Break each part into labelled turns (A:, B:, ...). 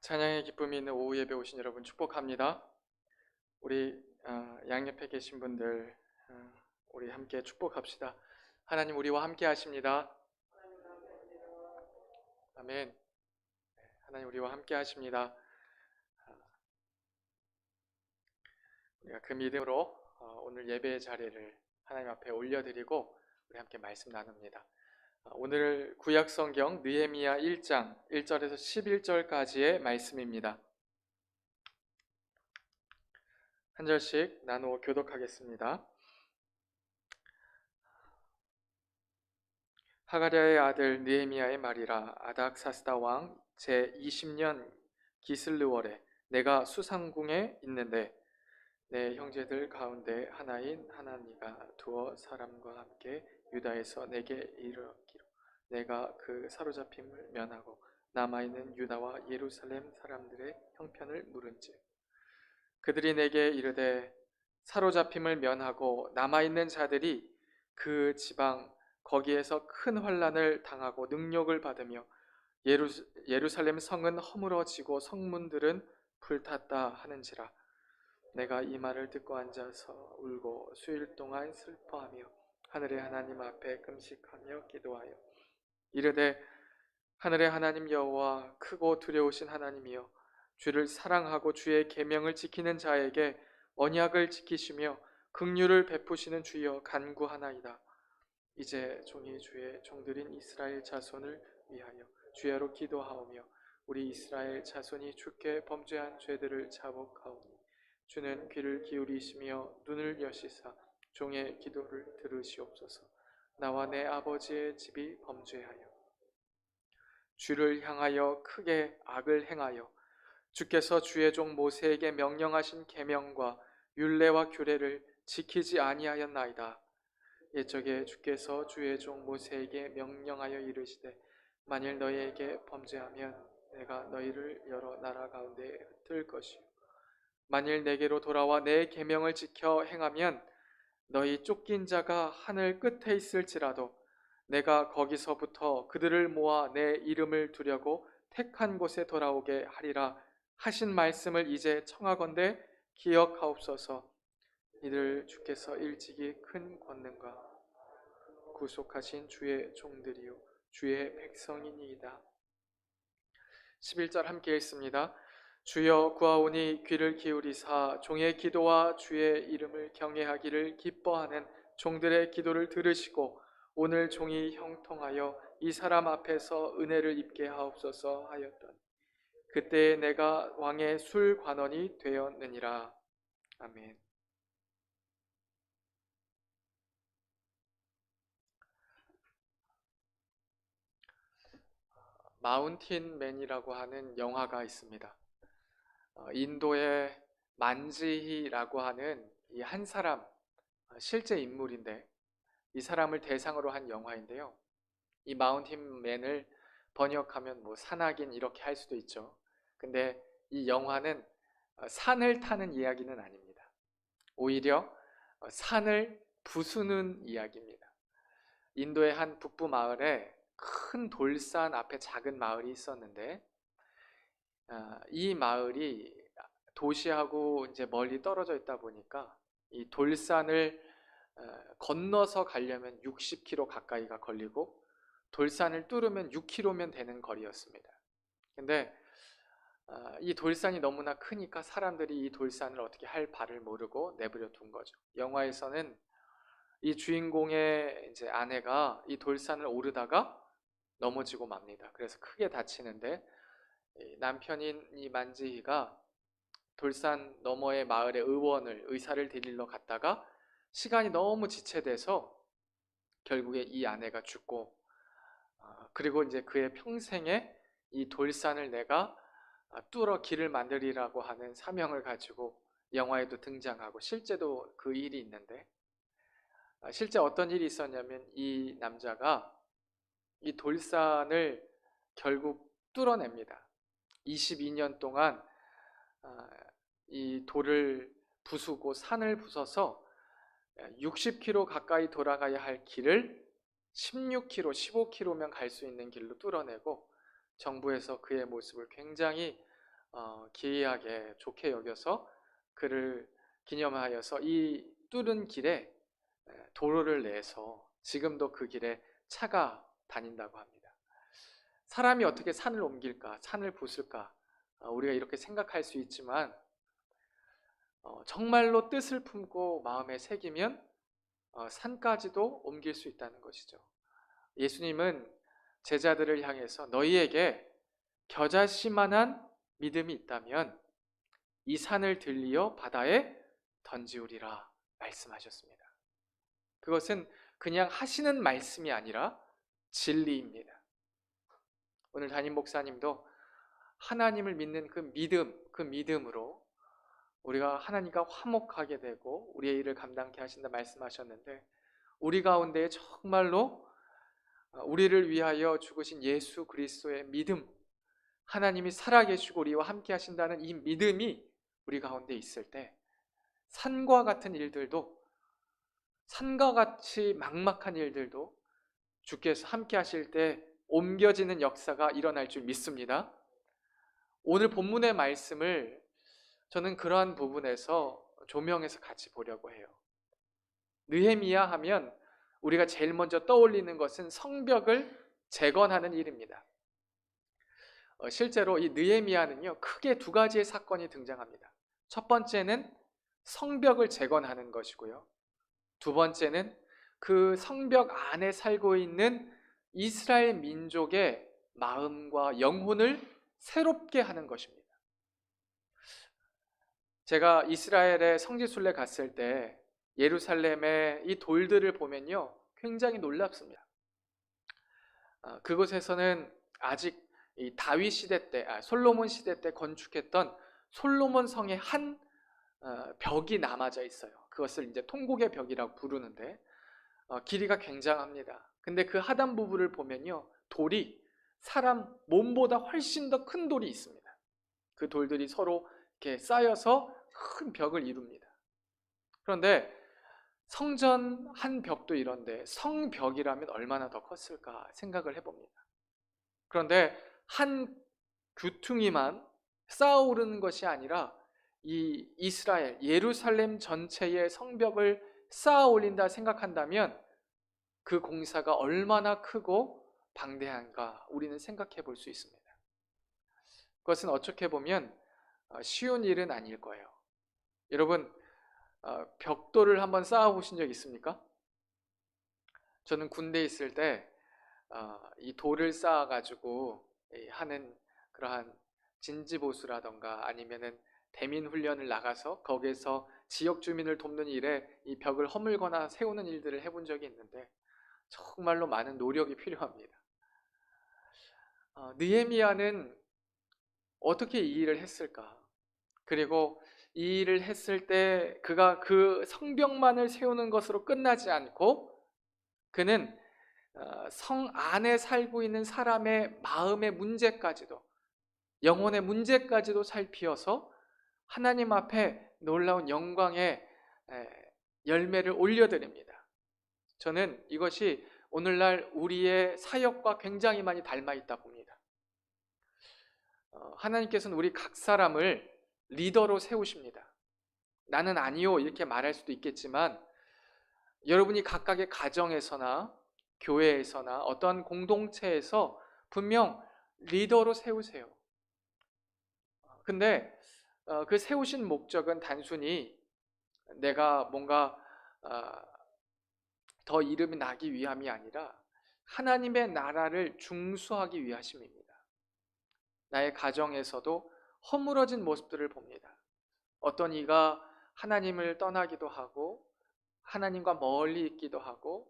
A: 찬양의 기쁨이 있는 오후 예배 오신 여러분 축복합니다. 우리 양옆에 계신 분들 우리 함께 축복합시다. 하나님 우리와 함께 하십니다. 아멘. 하나님 우리와 함께 하십니다. 우리가 그 믿음으로 오늘 예배의 자리를 하나님 앞에 올려드리고 우리 함께 말씀 나눕니다. 오늘 구약성경 느헤미야 1장 1절에서 11절까지의 말씀입니다. 한 절씩 나누어 교독하겠습니다. 하가랴의 아들 느헤미야의 말이라. 아닥사스다 왕 제20년 기슬르월에 내가 수상궁에 있는데 내 형제들 가운데 하나인 하나니가 두어 사람과 함께 유다에서 내게 이르기로 내가 그 사로잡힘을 면하고 남아있는 유다와 예루살렘 사람들의 형편을 물은즉 그들이 내게 이르되 사로잡힘을 면하고 남아있는 자들이 그 지방 거기에서 큰 환난을 당하고 능욕을 받으며 예루살렘 성은 허물어지고 성문들은 불탔다 하는지라. 내가 이 말을 듣고 앉아서 울고 수일 동안 슬퍼하며 하늘의 하나님 앞에 금식하며 기도하여 이르되 하늘의 하나님 여호와 크고 두려우신 하나님이여 주를 사랑하고 주의 계명을 지키는 자에게 언약을 지키시며 긍휼을 베푸시는 주여 간구하나이다. 이제 종이 주의 종들인 이스라엘 자손을 위하여 주야로 기도하오며 우리 이스라엘 자손이 주께 범죄한 죄들을 자복하오니 주는 귀를 기울이시며 눈을 여시사 종의 기도를 들으시옵소서. 나와 내 아버지의 집이 범죄하여 주를 향하여 크게 악을 행하여 주께서 주의 종 모세에게 명령하신 계명과 율례와 규례를 지키지 아니하였나이다. 옛적에 주께서 주의 종 모세에게 명령하여 이르시되 만일 너희에게 범죄하면 내가 너희를 여러 나라 가운데 흩을 것이요 만일 내게로 돌아와 내 계명을 지켜 행하면 너희 쫓긴 자가 하늘 끝에 있을지라도 내가 거기서부터 그들을 모아 내 이름을 두려고 택한 곳에 돌아오게 하리라 하신 말씀을 이제 청하건대 기억하옵소서. 이들 주께서 일찍이 큰 권능과 구속하신 주의 종들이요 주의 백성이니이다. 11절 함께 읽습니다. 주여 구하오니 귀를 기울이사 종의 기도와 주의 이름을 경외하기를 기뻐하는 종들의 기도를 들으시고 오늘 종이 형통하여 이 사람 앞에서 은혜를 입게 하옵소서 하였더니 그때 내가 왕의 술관원이 되었느니라. 아멘. 마운틴맨이라고 하는 영화가 있습니다. 인도의 만지히라고 하는 이 한 사람, 실제 인물인데 이 사람을 대상으로 한 영화인데요. 이 마운틴맨을 번역하면 뭐 산악인 이렇게 할 수도 있죠. 근데 이 영화는 산을 타는 이야기는 아닙니다. 오히려 산을 부수는 이야기입니다. 인도의 한 북부 마을에 큰 돌산 앞에 작은 마을이 있었는데 이 마을이 도시하고 이제 멀리 떨어져 있다 보니까 이 돌산을 건너서 가려면 60km 가까이가 걸리고 돌산을 뚫으면 6km면 되는 거리였습니다. 근데 이 돌산이 너무나 크니까 사람들이 이 돌산을 어떻게 할 바를 모르고 내버려 둔 거죠. 영화에서는 이 주인공의 이제 아내가 이 돌산을 오르다가 넘어지고 맙니다. 그래서 크게 다치는데 남편인 이 만지희가 돌산 너머의 마을의 의사를 데리러 갔다가 시간이 너무 지체돼서 결국에 이 아내가 죽고 그리고 이제 그의 평생에 이 돌산을 내가 뚫어 길을 만들이라고 하는 사명을 가지고 영화에도 등장하고 실제도 그 일이 있는데 실제 어떤 일이 있었냐면 이 남자가 이 돌산을 결국 뚫어냅니다. 22년 동안 이 돌을 부수고 산을 부숴서 60km 가까이 돌아가야 할 길을 16km, 15km면 갈 수 있는 길로 뚫어내고 정부에서 그의 모습을 굉장히 기이하게 좋게 여겨서 그를 기념하여서 이 뚫은 길에 도로를 내서 지금도 그 길에 차가 다닌다고 합니다. 사람이 어떻게 산을 옮길까, 산을 부술까, 우리가 이렇게 생각할 수 있지만 정말로 뜻을 품고 마음에 새기면 산까지도 옮길 수 있다는 것이죠. 예수님은 제자들을 향해서 너희에게 겨자씨만한 믿음이 있다면 이 산을 들리어 바다에 던지우리라 말씀하셨습니다. 그것은 그냥 하시는 말씀이 아니라 진리입니다. 오늘 담임 목사님도 하나님을 믿는 그 믿음으로 우리가 하나님과 화목하게 되고 우리의 일을 감당케 하신다 말씀하셨는데, 우리 가운데 정말로 우리를 위하여 죽으신 예수 그리스도의 믿음, 하나님이 살아계시고 우리와 함께 하신다는 이 믿음이 우리 가운데 있을 때 산과 같은 일들도, 산과 같이 막막한 일들도 주께서 함께 하실 때 옮겨지는 역사가 일어날 줄 믿습니다. 오늘 본문의 말씀을 저는 그러한 부분에서 조명해서 같이 보려고 해요. 느헤미야 하면 우리가 제일 먼저 떠올리는 것은 성벽을 재건하는 일입니다. 실제로 이 느헤미야는요, 크게 두 가지의 사건이 등장합니다. 첫 번째는 성벽을 재건하는 것이고요, 두 번째는 그 성벽 안에 살고 있는 이스라엘 민족의 마음과 영혼을 새롭게 하는 것입니다. 제가 이스라엘의 성지순례 갔을 때 예루살렘의 이 돌들을 보면요, 굉장히 놀랍습니다. 그곳에서는 아직 이 다윗 시대 때, 솔로몬 시대 때 건축했던 솔로몬 성의 한 벽이 남아져 있어요. 그것을 이제 통곡의 벽이라고 부르는데 길이가 굉장합니다. 근데 그 하단 부분을 보면요, 돌이 사람 몸보다 훨씬 더 큰 돌이 있습니다. 그 돌들이 서로 이렇게 쌓여서 큰 벽을 이룹니다. 그런데 성전 한 벽도 이런데 성벽이라면 얼마나 더 컸을까 생각을 해봅니다. 그런데 한 귀퉁이만 쌓아오르는 것이 아니라 이 이스라엘, 예루살렘 전체의 성벽을 쌓아 올린다 생각한다면 그 공사가 얼마나 크고 방대한가 우리는 생각해 볼 수 있습니다. 그것은 어떻게 보면 쉬운 일은 아닐 거예요. 여러분, 벽돌을 한번 쌓아 보신 적 있습니까? 저는 군대에 있을 때 이 돌을 쌓아 가지고 하는 그러한 진지보수라던가 아니면은 대민 훈련을 나가서 거기에서 지역 주민을 돕는 일에 이 벽을 허물거나 세우는 일들을 해본 적이 있는데 정말로 많은 노력이 필요합니다. 느헤미야는 어떻게 이 일을 했을까? 그리고 이 일을 했을 때 그가 그 성벽만을 세우는 것으로 끝나지 않고 그는 성 안에 살고 있는 사람의 마음의 문제까지도, 영혼의 문제까지도 살피어서 하나님 앞에 놀라운 영광의 열매를 올려드립니다. 저는 이것이 오늘날 우리의 사역과 굉장히 많이 닮아 있다 봅니다. 하나님께서는 우리 각 사람을 리더로 세우십니다. 나는 아니요 이렇게 말할 수도 있겠지만 여러분이 각각의 가정에서나 교회에서나 어떠한 공동체에서 분명 리더로 세우세요. 근데 그 세우신 목적은 단순히 내가 뭔가 더 이름이 나기 위함이 아니라 하나님의 나라를 중수하기 위하심입니다. 나의 가정에서도 허물어진 모습들을 봅니다. 어떤 이가 하나님을 떠나기도 하고 하나님과 멀리 있기도 하고,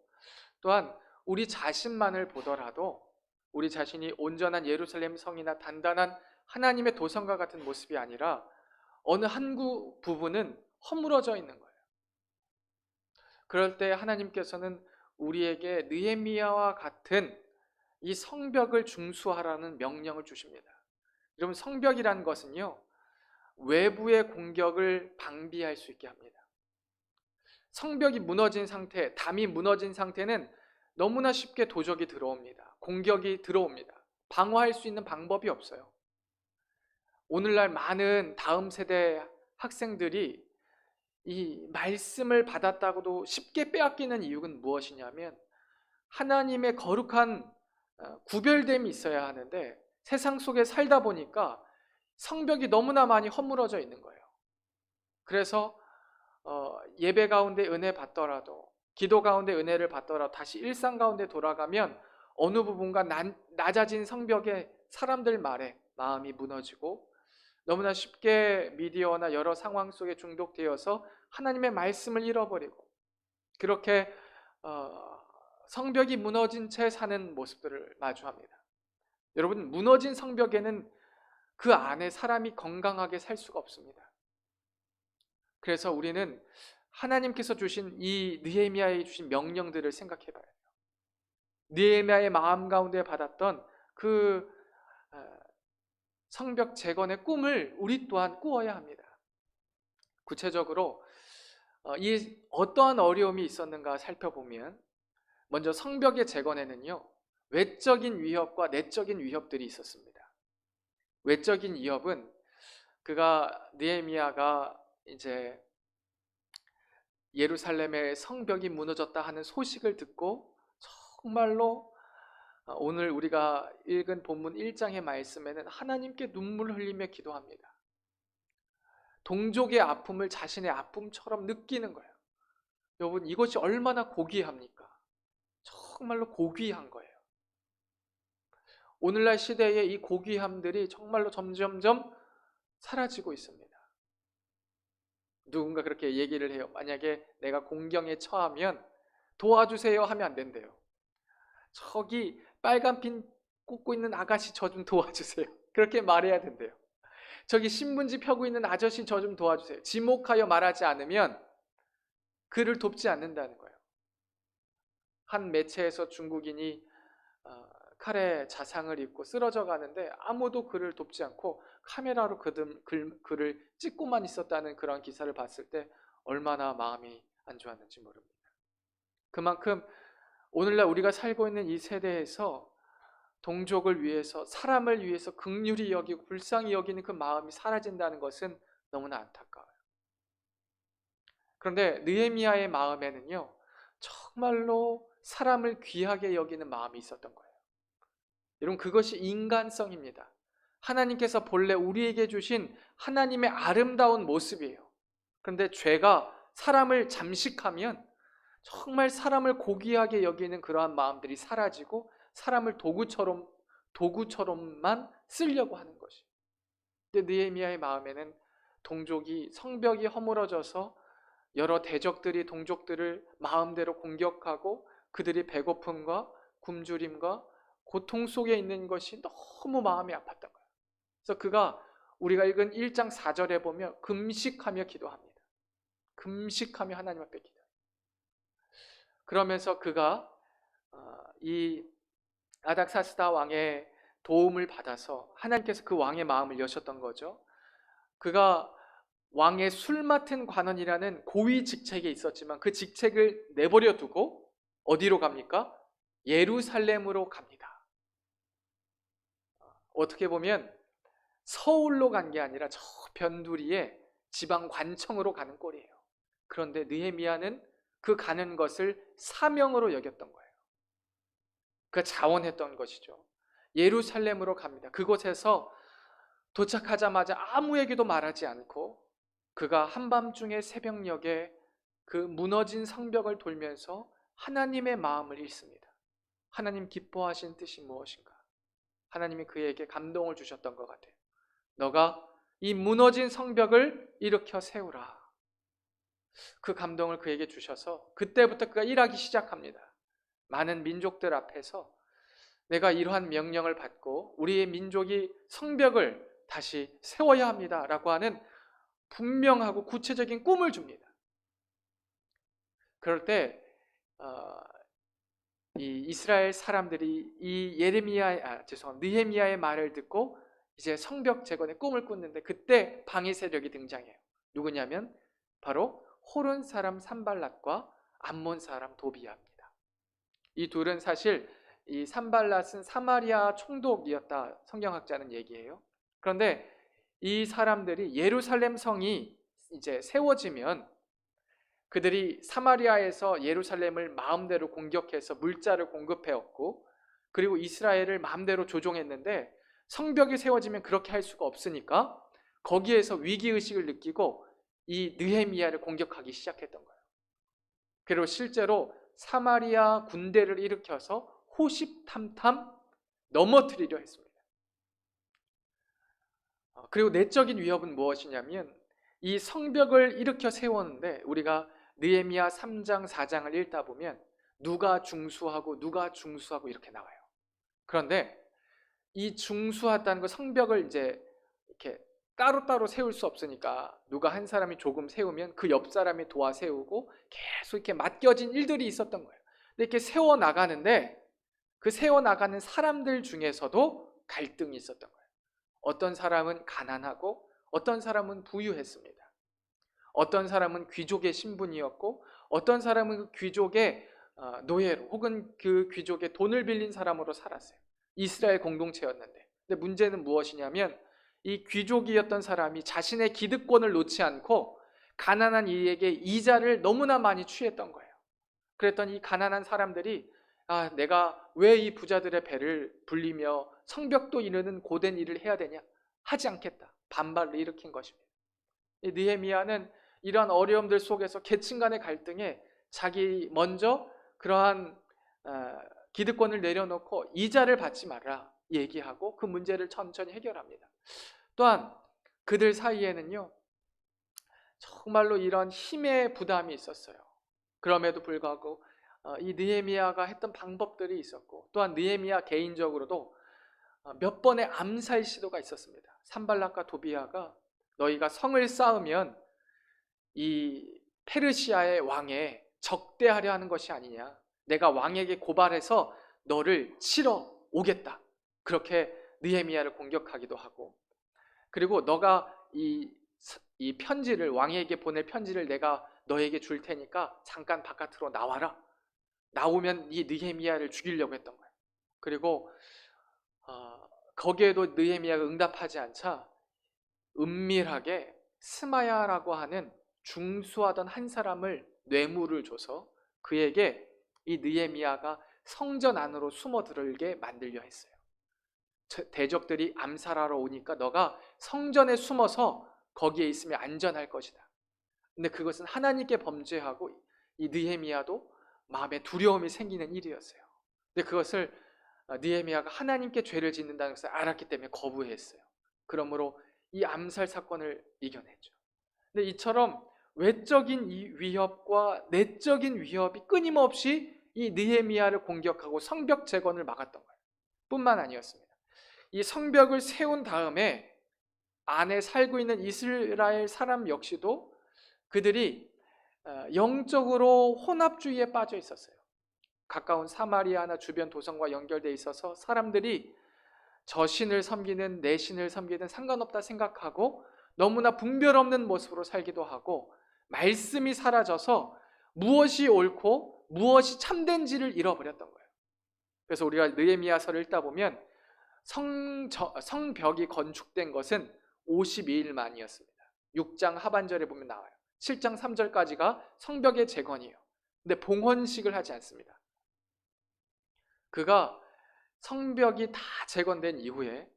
A: 또한 우리 자신만을 보더라도 우리 자신이 온전한 예루살렘 성이나 단단한 하나님의 도성과 같은 모습이 아니라 어느 한 부분은 허물어져 있는 거예요. 그럴 때 하나님께서는 우리에게 느헤미야와 같은 이 성벽을 중수하라는 명령을 주십니다. 여러분, 성벽이라는 것은요, 외부의 공격을 방비할 수 있게 합니다. 성벽이 무너진 상태, 담이 무너진 상태는 너무나 쉽게 도적이 들어옵니다. 공격이 들어옵니다. 방어할 수 있는 방법이 없어요. 오늘날 많은 다음 세대 학생들이 이 말씀을 받았다고도 쉽게 빼앗기는 이유는 무엇이냐면 하나님의 거룩한 구별됨이 있어야 하는데 세상 속에 살다 보니까 성벽이 너무나 많이 허물어져 있는 거예요. 그래서 예배 가운데 은혜 받더라도, 기도 가운데 은혜를 받더라도 다시 일상 가운데 돌아가면 어느 부분가 낮아진 성벽에 사람들 말에 마음이 무너지고 너무나 쉽게 미디어나 여러 상황 속에 중독되어서 하나님의 말씀을 잃어버리고 그렇게 성벽이 무너진 채 사는 모습들을 마주합니다. 여러분, 무너진 성벽에는 그 안에 사람이 건강하게 살 수가 없습니다. 그래서 우리는 하나님께서 주신 이 느헤미야에 주신 명령들을 생각해 봐야 돼요. 느헤미야의 마음 가운데 받았던 그 성벽 재건의 꿈을 우리 또한 꾸어야 합니다. 구체적으로 이 어떠한 어려움이 있었는가 살펴보면 먼저 성벽의 재건에는요, 외적인 위협과 내적인 위협들이 있었습니다. 외적인 위협은 느헤미야가 이제 예루살렘의 성벽이 무너졌다 하는 소식을 듣고 정말로 오늘 우리가 읽은 본문 1장의 말씀에는 하나님께 눈물을 흘리며 기도합니다. 동족의 아픔을 자신의 아픔처럼 느끼는 거예요. 여러분, 이것이 얼마나 고귀합니까? 정말로 고귀한 거예요. 오늘날 시대의 이 고귀함들이 정말로 점점점 사라지고 있습니다. 누군가 그렇게 얘기를 해요. 만약에 내가 공경에 처하면 도와주세요 하면 안 된대요. 저기 빨간 핀 꽂고 있는 아가씨 저 좀 도와주세요. 그렇게 말해야 된대요. 저기 신문지 펴고 있는 아저씨 저 좀 도와주세요. 지목하여 말하지 않으면 그를 돕지 않는다는 거예요. 한 매체에서 중국인이 칼에 자상을 입고 쓰러져 가는데 아무도 그를 돕지 않고 카메라로 그를 찍고만 있었다는 그런 기사를 봤을 때 얼마나 마음이 안 좋았는지 모릅니다. 그만큼 오늘날 우리가 살고 있는 이 세대에서 동족을 위해서, 사람을 위해서 긍휼히 여기고 불쌍히 여기는 그 마음이 사라진다는 것은 너무나 안타까워요. 그런데 느헤미야의 마음에는요, 정말로 사람을 귀하게 여기는 마음이 있었던 거예요. 여러분, 그것이 인간성입니다. 하나님께서 본래 우리에게 주신 하나님의 아름다운 모습이에요. 그런데 죄가 사람을 잠식하면 정말 사람을 고귀하게 여기는 그러한 마음들이 사라지고 사람을 도구처럼만 쓰려고 하는 것이. 근데 느헤미야의 마음에는 동족이 성벽이 허물어져서 여러 대적들이 동족들을 마음대로 공격하고 그들이 배고픔과 굶주림과 고통 속에 있는 것이 너무 마음이 아팠던 거예요. 그래서 우리가 읽은 1장 4절에 보면 금식하며 기도합니다. 금식하며 하나님 앞에 기도해요. 그러면서 이 아닥사스다 왕의 도움을 받아서 하나님께서 그 왕의 마음을 여셨던 거죠. 그가 왕의 술 맡은 관원이라는 고위 직책에 있었지만 그 직책을 내버려 두고 어디로 갑니까? 예루살렘으로 갑니다. 어떻게 보면 서울로 간 게 아니라 저 변두리에 지방 관청으로 가는 꼴이에요. 그런데 느헤미야는 그 가는 것을 사명으로 여겼던 거예요. 그 자원했던 것이죠. 예루살렘으로 갑니다. 그곳에서 도착하자마자 아무에게도 말하지 않고 그가 한밤중에 새벽녘에 그 무너진 성벽을 돌면서 하나님의 마음을 읽습니다. 하나님 기뻐하신 뜻이 무엇인가? 하나님이 그에게 감동을 주셨던 것 같아요. 너가 이 무너진 성벽을 일으켜 세우라. 그 감동을 그에게 주셔서 그때부터 그가 일하기 시작합니다. 많은 민족들 앞에서 내가 이러한 명령을 받고 우리의 민족이 성벽을 다시 세워야 합니다 라고 하는 분명하고 구체적인 꿈을 줍니다. 그럴 때 이 이스라엘 사람들이 이 느헤미야의 말을 듣고 이제 성벽 재건의 꿈을 꿨는데 그때 방해 세력이 등장해요. 누구냐면 바로 호른 사람 산발랏과 암몬 사람 도비야입니다. 이 둘은 사실 이 산발랏은 사마리아 총독이었다 성경학자는 얘기해요. 그런데 이 사람들이 예루살렘 성이 이제 세워지면 그들이 사마리아에서 예루살렘을 마음대로 공격해서 물자를 공급해왔고, 그리고 이스라엘을 마음대로 조종했는데 성벽이 세워지면 그렇게 할 수가 없으니까 거기에서 위기의식을 느끼고 이 느헤미야를 공격하기 시작했던 거예요. 그리고 실제로 사마리아 군대를 일으켜서 호시탐탐 넘어뜨리려 했습니다. 그리고 내적인 위협은 무엇이냐면 이 성벽을 일으켜 세웠는데 우리가 느헤미야 3장 4장을 읽다 보면 누가 중수하고 누가 중수하고 이렇게 나와요. 그런데 이 중수하다는 거, 성벽을 이제 이렇게 따로따로 세울 수 없으니까 누가 한 사람이 조금 세우면 그 옆 사람이 도와 세우고 계속 이렇게 맡겨진 일들이 있었던 거예요. 근데 이렇게 세워 나가는데 그 세워 나가는 사람들 중에서도 갈등이 있었던 거예요. 어떤 사람은 가난하고 어떤 사람은 부유했습니다. 어떤 사람은 귀족의 신분이었고 어떤 사람은 그 귀족의 노예로 혹은 그 귀족의 돈을 빌린 사람으로 살았어요. 이스라엘 공동체였는데, 근데 문제는 무엇이냐면 이 귀족이었던 사람이 자신의 기득권을 놓지 않고 가난한 이에게 이자를 너무나 많이 취했던 거예요. 그랬더니 이 가난한 사람들이 내가 왜 이 부자들의 배를 불리며 성벽도 이르는 고된 일을 해야 되냐? 하지 않겠다. 반발을 일으킨 것입니다. 이 느헤미야는 이러한 어려움들 속에서 계층 간의 갈등에 자기 먼저 그러한 기득권을 내려놓고 이자를 받지 말라 얘기하고 그 문제를 천천히 해결합니다. 또한 그들 사이에는요, 정말로 이런 힘의 부담이 있었어요. 그럼에도 불구하고 이 느헤미야가 했던 방법들이 있었고, 또한 느헤미야 개인적으로도 몇 번의 암살 시도가 있었습니다. 산발락과 도비아가 너희가 성을 쌓으면 이 페르시아의 왕에 적대하려 하는 것이 아니냐, 내가 왕에게 고발해서 너를 치러 오겠다, 그렇게 느헤미야를 공격하기도 하고, 그리고 너가 이 편지를, 왕에게 보낼 편지를 내가 너에게 줄 테니까 잠깐 바깥으로 나와라, 나오면 이 느헤미야를 죽이려고 했던 거예요. 그리고 거기에도 느헤미야가 응답하지 않자 은밀하게 스마야라고 하는 중수하던 한 사람을 뇌물을 줘서 그에게 이 느헤미야가 성전 안으로 숨어 들게 만들려 했어요. 대적들이 암살하러 오니까 너가 성전에 숨어서 거기에 있으면 안전할 것이다. 근데 그것은 하나님께 범죄하고 이 느헤미야도 마음에 두려움이 생기는 일이었어요. 근데 그것을 느헤미야가 하나님께 죄를 짓는다는 것을 알았기 때문에 거부했어요. 그러므로 이 암살 사건을 이겨냈죠. 근데 이처럼 외적인 이 위협과 내적인 위협이 끊임없이 이 느헤미야를 공격하고 성벽 재건을 막았던 거예요. 뿐만 아니었습니다. 이 성벽을 세운 다음에 안에 살고 있는 이스라엘 사람 역시도 그들이 영적으로 혼합주의에 빠져 있었어요. 가까운 사마리아나 주변 도성과 연결되어 있어서 사람들이 저 신을 섬기는 내 신을 섬기든 상관없다 생각하고 너무나 분별 없는 모습으로 살기도 하고, 말씀이 사라져서 무엇이 옳고 무엇이 참된지를 잃어버렸던 거예요. 그래서 우리가 느헤미야서를 읽다 보면 성벽이 건축된 것은 52일 만이었습니다. 6장 하반절에 보면 나와요. 7장 3절까지가 성벽의 재건이에요. 근데 봉헌식을 하지 않습니다. 그가 성벽이 다 재건된 이후에,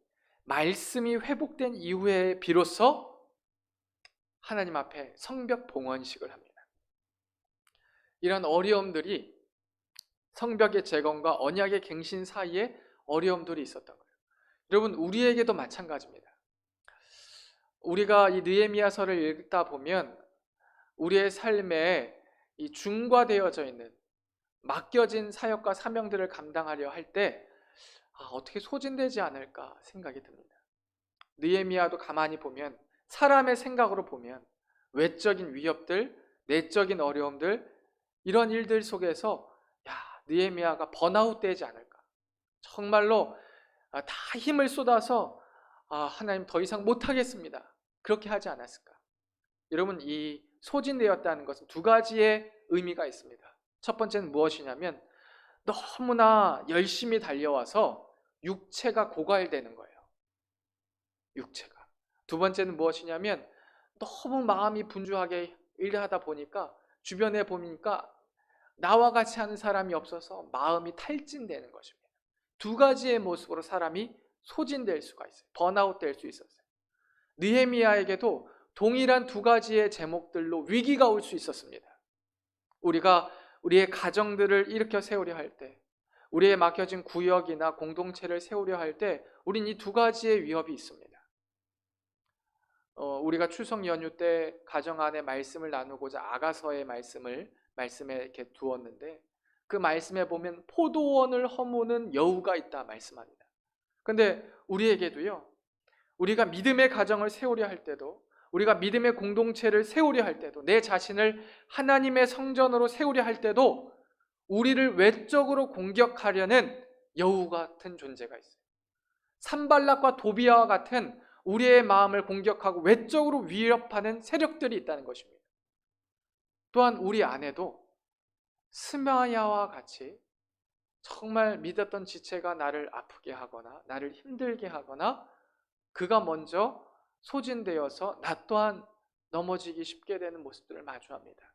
A: 말씀이 회복된 이후에 비로소 하나님 앞에 성벽 봉헌식을 합니다. 이런 어려움들이 성벽의 재건과 언약의 갱신 사이에 어려움들이 있었던 거예요. 여러분, 우리에게도 마찬가지입니다. 우리가 이 느헤미야서를 읽다 보면 우리의 삶에 이 중과되어져 있는 맡겨진 사역과 사명들을 감당하려 할 때 어떻게 소진되지 않을까 생각이 듭니다. 느헤미야도 가만히 보면, 사람의 생각으로 보면 외적인 위협들, 내적인 어려움들, 이런 일들 속에서 느헤미야가 번아웃 되지 않을까, 정말로 다 힘을 쏟아서 하나님 더 이상 못하겠습니다, 그렇게 하지 않았을까. 여러분, 이 소진되었다는 것은 두 가지의 의미가 있습니다. 첫 번째는 무엇이냐면 너무나 열심히 달려와서 육체가 고갈되는 거예요. 육체가 두 번째는 무엇이냐면 너무 마음이 분주하게 일하다 보니까 주변에 보니까 나와 같이 하는 사람이 없어서 마음이 탈진되는 것입니다. 두 가지의 모습으로 사람이 소진될 수가 있어요. 번아웃 될 수 있었어요. 느헤미야에게도 동일한 두 가지의 제목들로 위기가 올 수 있었습니다. 우리가 우리의 가정들을 일으켜 세우려 할 때, 우리의 맡겨진 구역이나 공동체를 세우려 할 때 우린 이 두 가지의 위협이 있습니다. 우리가 추석 연휴 때 가정 안에 말씀을 나누고자 아가서의 말씀에 이렇게 두었는데, 그 말씀에 보면 포도원을 허무는 여우가 있다 말씀합니다. 근데 우리에게도요, 우리가 믿음의 가정을 세우려 할 때도, 우리가 믿음의 공동체를 세우려 할 때도, 내 자신을 하나님의 성전으로 세우려 할 때도 우리를 외적으로 공격하려는 여우 같은 존재가 있어요. 산발락과 도비아와 같은 우리의 마음을 공격하고 외적으로 위협하는 세력들이 있다는 것입니다. 또한 우리 안에도 스마야와 같이 정말 믿었던 지체가 나를 아프게 하거나 나를 힘들게 하거나 그가 먼저 소진되어서 나 또한 넘어지기 쉽게 되는 모습들을 마주합니다.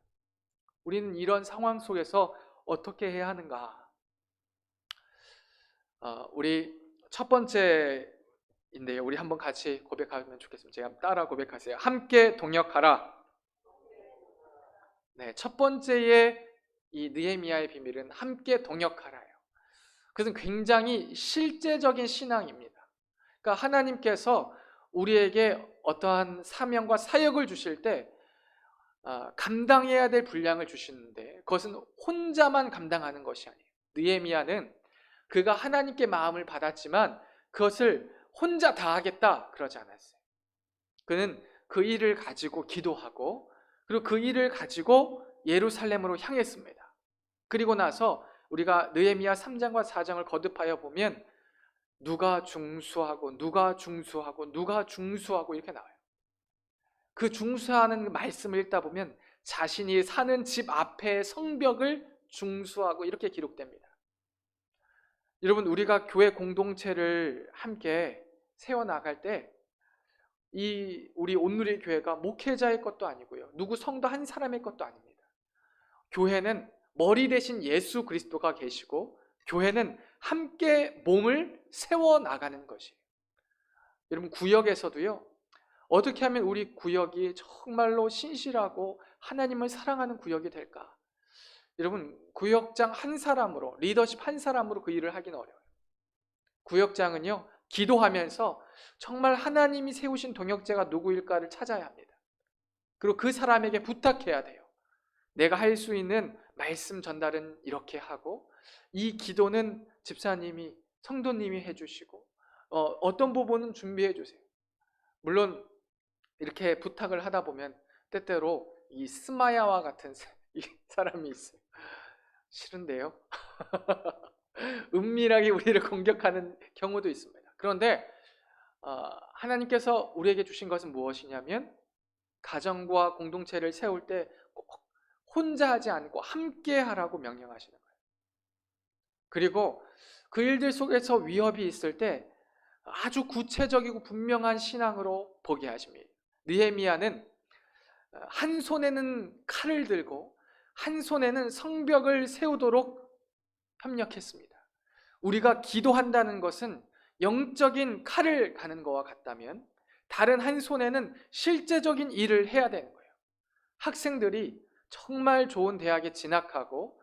A: 우리는 이런 상황 속에서 어떻게 해야 하는가? 우리 첫 번째인데요, 우리 한번 같이 고백하면 좋겠습니다. 제가 따라 고백하세요. 함께 동역하라. 네, 첫 번째의 이 느헤미야의 비밀은 함께 동역하라예요. 그것은 굉장히 실제적인 신앙입니다. 그러니까 하나님께서 우리에게 어떠한 사명과 사역을 주실 때 감당해야 될 분량을 주시는데 그것은 혼자만 감당하는 것이 아니에요. 느헤미야는 그가 하나님께 마음을 받았지만 그것을 혼자 다 하겠다 그러지 않았어요. 그는 그 일을 가지고 기도하고 그리고 그 일을 가지고 예루살렘으로 향했습니다. 그리고 나서 우리가 느헤미야 3장과 4장을 거듭하여 보면 누가 중수하고 누가 중수하고 누가 중수하고 이렇게 나와요. 그 중수하는 말씀을 읽다 보면 자신이 사는 집 앞에 성벽을 중수하고 이렇게 기록됩니다. 여러분, 우리가 교회 공동체를 함께 세워나갈 때 우리 온누리 교회가 목회자의 것도 아니고요, 누구 성도 한 사람의 것도 아닙니다. 교회는 머리 대신 예수 그리스도가 계시고 교회는 함께 몸을 세워나가는 것이에요. 여러분, 구역에서도요, 어떻게 하면 우리 구역이 정말로 신실하고 하나님을 사랑하는 구역이 될까? 여러분, 구역장 한 사람으로, 리더십 한 사람으로 그 일을 하기는 어려워요. 구역장은요, 기도하면서 정말 하나님이 세우신 동역자가 누구일까를 찾아야 합니다. 그리고 그 사람에게 부탁해야 돼요. 내가 할 수 있는 말씀 전달은 이렇게 하고, 이 기도는 집사님이, 성도님이 해주시고, 어떤 부분은 준비해 주세요. 물론 이렇게 부탁을 하다 보면 때때로 이 스마야와 같은 이 사람이 있어요. 싫은데요. 은밀하게 우리를 공격하는 경우도 있습니다. 그런데 하나님께서 우리에게 주신 것은 무엇이냐면 가정과 공동체를 세울 때 꼭 혼자 하지 않고 함께 하라고 명령하시는 거예요. 그리고 그 일들 속에서 위협이 있을 때 아주 구체적이고 분명한 신앙으로 보게 하십니다. 느헤미야는 한 손에는 칼을 들고 한 손에는 성벽을 세우도록 협력했습니다. 우리가 기도한다는 것은 영적인 칼을 가는 것과 같다면 다른 한 손에는 실제적인 일을 해야 되는 거예요. 학생들이 정말 좋은 대학에 진학하고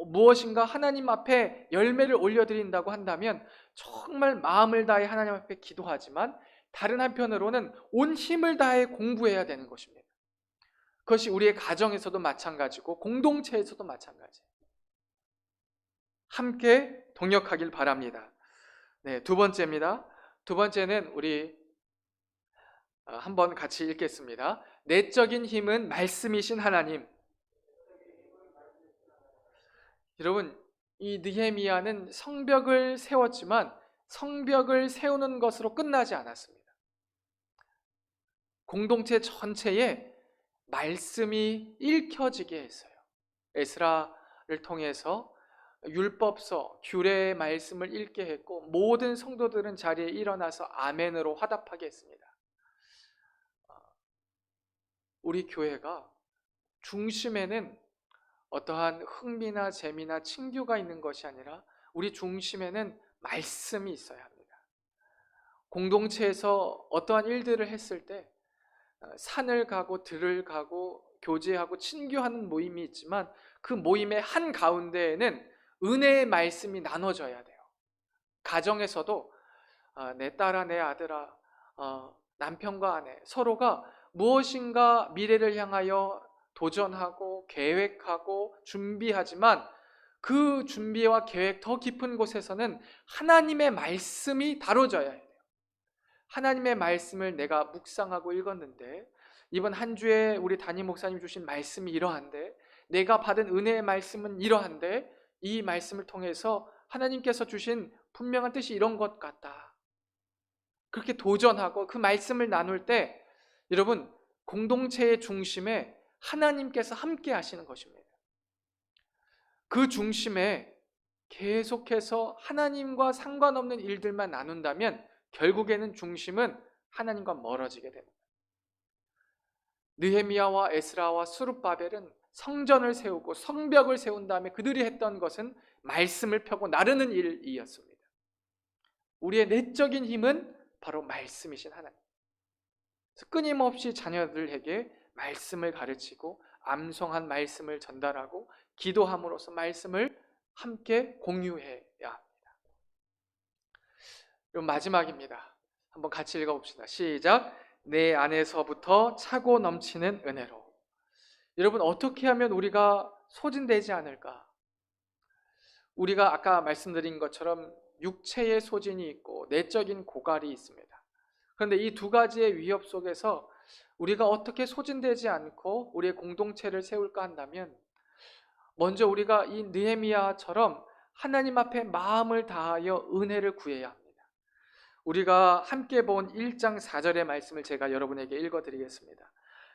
A: 무엇인가 하나님 앞에 열매를 올려드린다고 한다면 정말 마음을 다해 하나님 앞에 기도하지만 다른 한편으로는 온 힘을 다해 공부해야 되는 것입니다. 그것이 우리의 가정에서도 마찬가지고 공동체에서도 마찬가지예요. 함께 동역하길 바랍니다. 네, 두 번째입니다. 두 번째는 우리 한번 같이 읽겠습니다. 내적인 힘은 말씀이신 하나님. 여러분, 이 느헤미야는 성벽을 세웠지만 성벽을 세우는 것으로 끝나지 않았습니다. 공동체 전체에 말씀이 읽혀지게 했어요. 에스라를 통해서 율법서, 규례의 말씀을 읽게 했고 모든 성도들은 자리에 일어나서 아멘으로 화답하게 했습니다. 우리 교회가 중심에는 어떠한 흥미나 재미나 친교가 있는 것이 아니라 우리 중심에는 말씀이 있어야 합니다. 공동체에서 어떠한 일들을 했을 때 산을 가고 들을 가고 교제하고 친교하는 모임이 있지만 그 모임의 한 가운데에는 은혜의 말씀이 나눠져야 돼요. 가정에서도 내 딸아, 내 아들아, 남편과 아내 서로가 무엇인가 미래를 향하여 도전하고 계획하고 준비하지만 그 준비와 계획 더 깊은 곳에서는 하나님의 말씀이 다뤄져야 해요. 하나님의 말씀을 내가 묵상하고 읽었는데 이번 한 주에 우리 담임 목사님 주신 말씀이 이러한데 내가 받은 은혜의 말씀은 이러한데 이 말씀을 통해서 하나님께서 주신 분명한 뜻이 이런 것 같다. 그렇게 도전하고 그 말씀을 나눌 때 여러분 공동체의 중심에 하나님께서 함께 하시는 것입니다. 그 중심에 계속해서 하나님과 상관없는 일들만 나눈다면 결국에는 중심은 하나님과 멀어지게 됩니다. 느헤미야와 에스라와 스룹바벨은 성전을 세우고 성벽을 세운 다음에 그들이 했던 것은 말씀을 펴고 나르는 일이었습니다. 우리의 내적인 힘은 바로 말씀이신 하나님. 그래서 끊임없이 자녀들에게 말씀을 가르치고 암송한 말씀을 전달하고 기도함으로써 말씀을 함께 공유해야 합니다. 그리고 마지막입니다. 한번 같이 읽어봅시다. 시작. 내 안에서부터 차고 넘치는 은혜로. 여러분 어떻게 하면 우리가 소진되지 않을까? 우리가 아까 말씀드린 것처럼 육체의 소진이 있고 내적인 고갈이 있습니다. 그런데 이 두 가지의 위협 속에서 우리가 어떻게 소진되지 않고 우리의 공동체를 세울까 한다면 먼저 우리가 이 느헤미야처럼 하나님 앞에 마음을 다하여 은혜를 구해야 합니다. 우리가 함께 본 1장 4절의 말씀을 제가 여러분에게 읽어드리겠습니다.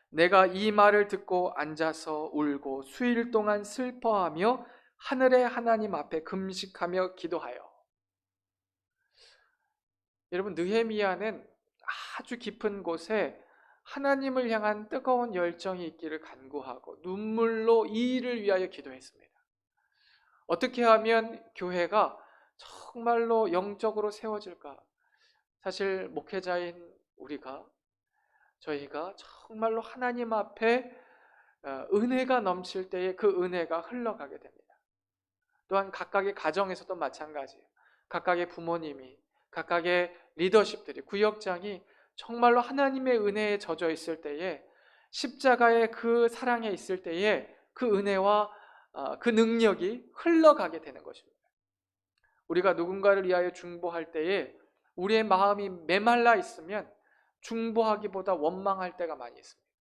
A: 내가 이 말을 듣고 앉아서 울고 수일 동안 슬퍼하며 하늘의 하나님 앞에 금식하며 기도하여. 여러분 느헤미야는 아주 깊은 곳에 하나님을 향한 뜨거운 열정이 있기를 간구하고 눈물로 이 일을 위하여 기도했습니다. 어떻게 하면 교회가 정말로 영적으로 세워질까? 사실 목회자인 저희가 정말로 하나님 앞에 은혜가 넘칠 때에 그 은혜가 흘러가게 됩니다. 또한 각각의 가정에서도 마찬가지예요. 각각의 부모님이, 각각의 리더십들이, 구역장이 정말로 하나님의 은혜에 젖어 있을 때에, 십자가의 그 사랑에 있을 때에 그 은혜와 그 능력이 흘러가게 되는 것입니다. 우리가 누군가를 위하여 중보할 때에 우리의 마음이 메말라 있으면 중보하기보다 원망할 때가 많이 있습니다.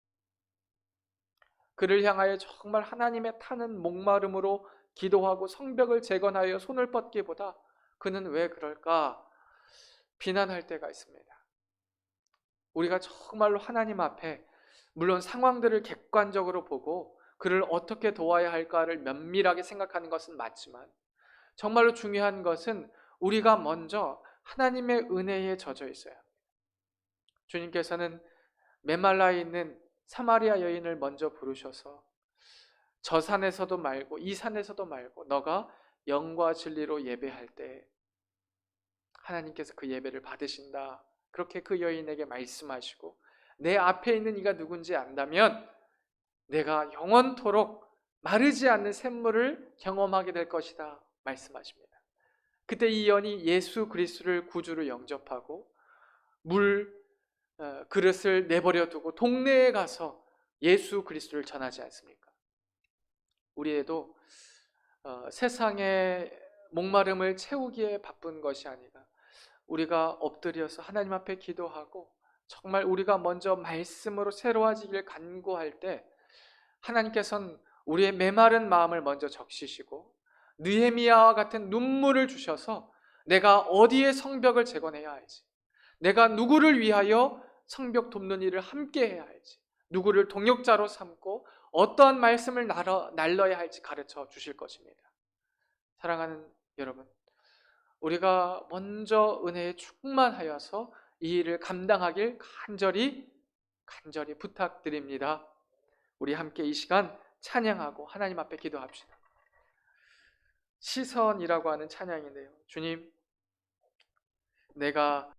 A: 그를 향하여 정말 하나님의 타는 목마름으로 기도하고 성벽을 재건하여 손을 뻗기보다 그는 왜 그럴까 비난할 때가 있습니다. 우리가 정말로 하나님 앞에 물론 상황들을 객관적으로 보고 그를 어떻게 도와야 할까를 면밀하게 생각하는 것은 맞지만 정말로 중요한 것은 우리가 먼저 하나님의 은혜에 젖어 있어야 합니다. 주님께서는 메말라 있는 사마리아 여인을 먼저 부르셔서 저 산에서도 말고 이 산에서도 말고 너가 영과 진리로 예배할 때 하나님께서 그 예배를 받으신다. 그렇게 그 여인에게 말씀하시고 내 앞에 있는 이가 누군지 안다면 내가 영원토록 마르지 않는 샘물을 경험하게 될 것이다 말씀하십니다. 그때 이 여인이 예수 그리스도를 구주로 영접하고 그릇을 내버려 두고 동네에 가서 예수 그리스도를 전하지 않습니까? 우리에도 세상의 목마름을 채우기에 바쁜 것이 아니라 우리가 엎드려서 하나님 앞에 기도하고 정말 우리가 먼저 말씀으로 새로워지길 간구할 때 하나님께서는 우리의 메마른 마음을 먼저 적시시고 느헤미야와 같은 눈물을 주셔서 내가 어디에 성벽을 재건해야 할지, 내가 누구를 위하여 성벽 돕는 일을 함께 해야 할지, 누구를 동역자로 삼고 어떠한 말씀을 날러야 할지 가르쳐 주실 것입니다. 사랑하는 여러분, 우리가 먼저 은혜에 충만하여서 이 일을 감당하길 간절히 부탁드립니다. 우리 함께 이 시간 찬양하고 하나님 앞에 기도합시다. 시선이라고 하는 찬양인데요. 주님, 내가